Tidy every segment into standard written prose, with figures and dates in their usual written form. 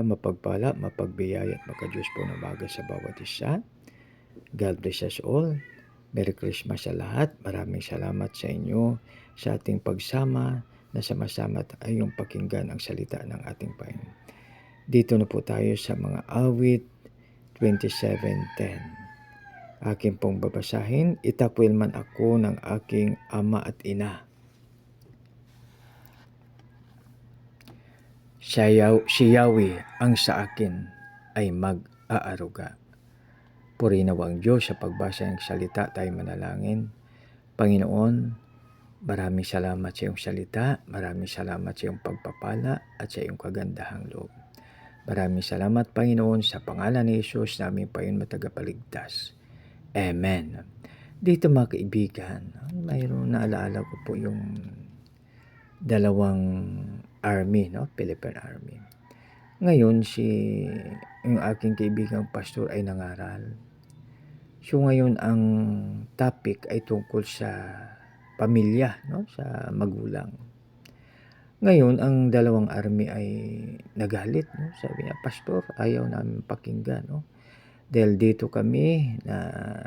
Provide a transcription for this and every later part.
mapagpalang, mapagpala, mapagbiyaya at makadiyos po na baga sa bawat isa. God bless us all. Merry Christmas sa lahat. Maraming salamat sa inyo sa ating pagsama na sama-sama tayong pakinggan ang salita ng ating Panginoon. Dito na po tayo sa mga awit 27:10. Akin pong babasahin, itakwil man ako ng aking ama at ina. Si Yahweh ang sa akin ay mag-aaruga. Purihin ang Diyos sa pagbasa ng salita, tayo manalangin. Panginoon, maraming salamat sa iyong salita, maraming salamat sa iyong pagpapala at sa iyong kagandahang loob. Maraming salamat, Panginoon, sa pangalan ni Jesus namin Panginoon matagapaligtas. Amen. Dito mga kaibigan, mayroon naalaala ko po yung dalawang army, Philippine Army. Ngayon, yung aking kaibigang pastor ay nangaral. So ngayon ang topic ay tungkol sa pamilya, sa magulang. Ngayon, ang dalawang army ay nagalit. Sabi niya, Pastor, ayaw namin pakinggan. Dahil dito kami,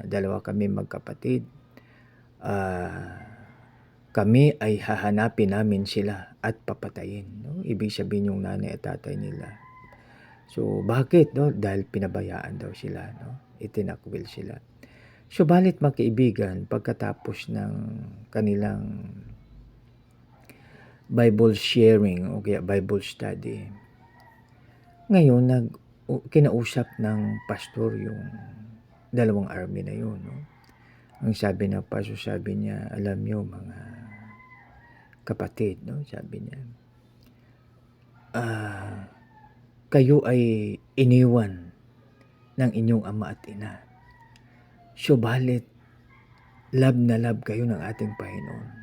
dalawa kami magkapatid. Kami ay hahanapin namin sila at papatayin. Ibig sabihin yung nanay at tatay nila. So, bakit? Dahil pinabayaan daw sila. Itinakwil sila. So, balit mga kaibigan, pagkatapos ng kanilang Bible sharing o kaya Bible study, ngayon, kinausap ng pastor yung dalawang army na yun. Ang sabi ng pastor, sabi niya, alam niyo mga kapatid, sabi niya, kayo ay iniwan ng inyong ama at ina. Subalit, love na love kayo ng ating Panginoon.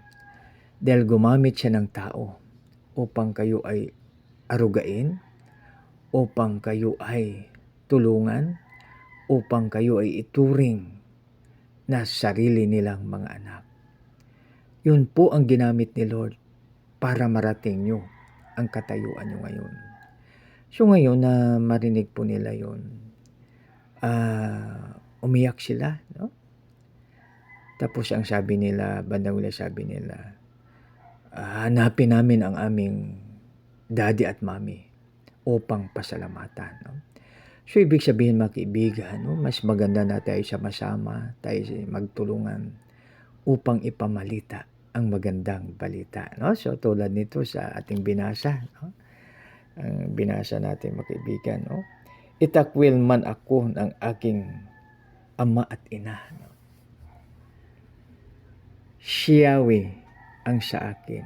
Dahil gumamit siya ng tao upang kayo ay arugain, upang kayo ay tulungan, upang kayo ay ituring na sarili nilang mga anak. Yun po ang ginamit ni Lord para marating nyo ang katayuan nyo ngayon. So ngayon na marinig po nila yun, umiyak sila, Tapos ang sabi nila, bandang huli sabi nila, hanapin namin ang aming daddy at mommy upang pasalamatan. So ibig sabihin mga kaibigan, mas maganda na tayo sama-sama, tayo magtulungan upang ipamalita ang magandang balita. So tulad nito sa ating binasa, ang binasa natin mga kaibigan, itakwil man ako ng aking ama at ina. Si Yahweh ang sa akin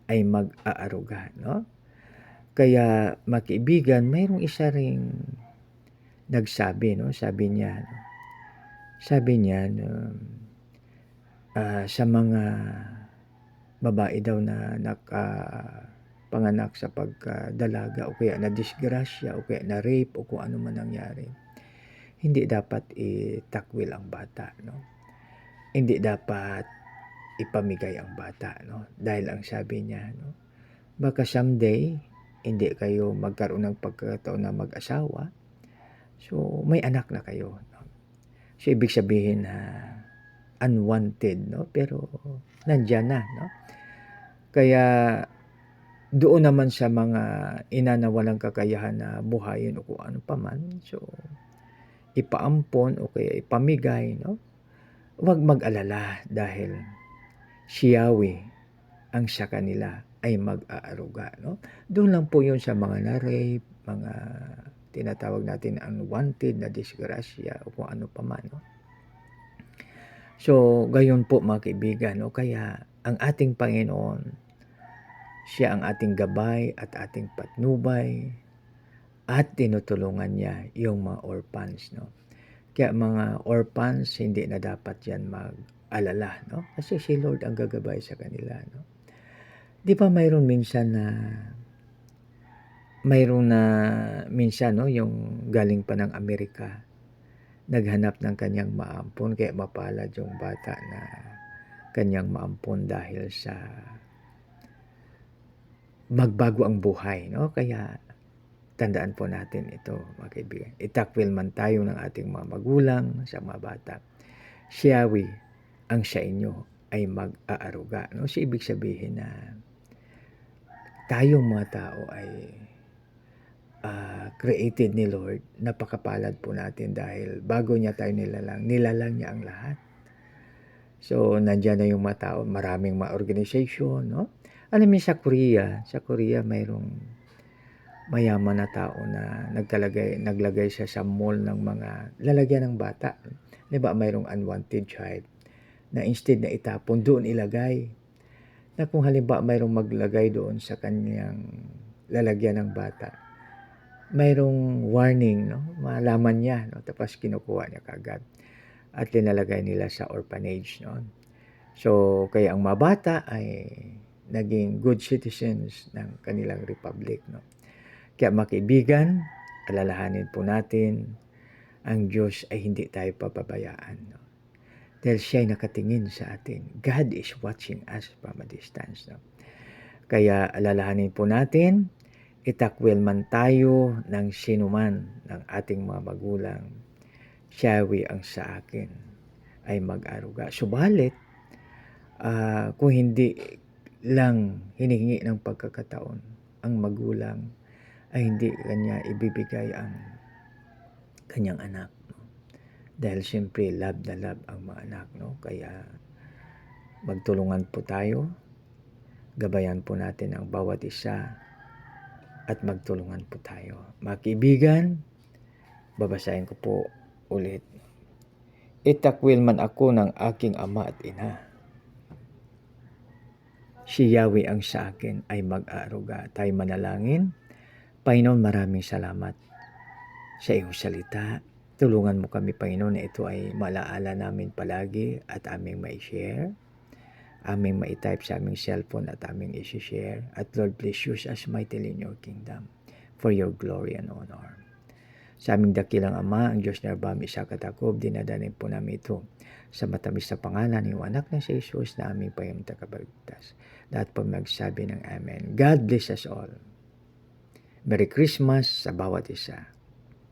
ay mag-aaruga. Kaya mga kaibigan, mayroong isa ring nagsabi, sabi niya sa mga babae daw na panganak sa pagdalaga o kaya na disgrasya o kaya na rape o kung ano man nangyari, hindi dapat itakwil ang bata, hindi dapat ipamigay ang bata, dahil ang sabi niya, baka someday hindi kayo magkaroon ng pagkakataon na mag-asawa, so may anak na kayo, so ibig sabihin na unwanted, pero nandyan na, kaya doon naman sa mga ina na walang kakayahan na buhayin o kung ano pa man, so ipaampon o kaya ipamigay, huwag mag-alala dahil si Yahweh ang sa kanila ay mag-aaruga. Doon lang po yun sa mga na-rape, mga tinatawag natin unwanted na disgrasya o kung ano pa man. So, gayon po mga kaibigan, kaya ang ating Panginoon, siya ang ating gabay at ating patnubay at tinutulungan niya yung mga orphans. Kaya mga orphans, hindi na dapat yan mag-alala. Kasi si Lord ang gagabay sa kanila. Di ba mayroon minsan yung galing pa ng Amerika, naghanap ng kanyang maampon, kaya mapalad yung bata na kanyang maampon dahil sa magbago ang buhay, Kaya Tandaan po natin ito, mga kaibigan. Itakwil man tayo ng ating mga magulang sa mga bata. Siyawi ang sa inyo ay mag-aaruga. No? So, ibig sabihin na tayong mga tao ay created ni Lord. Napakapalad po natin dahil bago niya tayo nilalang niya ang lahat. So, nandiyan na yung mga tao, maraming mga organization, no? Alam niyo sa Korea mayroong mayaman na tao na naglagay siya sa mall ng mga lalagyan ng bata. 'Di ba mayroong unwanted child na instead na itapon doon ilagay. Na kung halimbawa mayroong maglagay doon sa kanyang lalagyan ng bata, mayroong warning, no? Malaman niya, no? Tapos kinukuha niya kagad at linalagay nila sa orphanage, no? So, kaya ang mga bata ay naging good citizens ng kanilang republic, no? Kaya mga kaibigan, alalahanin po natin, ang Diyos ay hindi tayo papabayaan. No? Dahil siya ay nakatingin sa atin. God is watching us from a distance. No? Kaya alalahanin po natin, itakwil man tayo ng sinuman ng ating mga magulang, siyawi ang sa akin ay mag-aruga. Subalit, kung hindi lang hinihingi ng pagkakataon ang magulang, ay hindi kanya ibibigay ang kanyang anak. No? Dahil siyempre love na love ang mga anak. No? Kaya magtulungan po tayo, gabayan po natin ang bawat isa at magtulungan po tayo. Mga kaibigan, babasahin ko po ulit. Itakwil man ako ng aking ama at ina. Si Yahweh ang sa akin ay mag-aaruga. Tayo manalangin. Panginoon, maraming salamat sa iyong salita. Tulungan mo kami, Panginoon, na ito ay malaala namin palagi at aming mai-share, aming mai-type sa aming cellphone at aming isi-share. At Lord, please use us mightily in your kingdom for your glory and honor. Sa aming dakilang Ama, ang Diyos na Abraham, Isaac at Jacob, dinadanin po namin ito sa matamis na pangalan ng iyong anak na si Jesus na aming Panginoon tagapagligtas. Lahat po magsabi ng Amen. God bless us all. Merry Christmas sa bawat isa.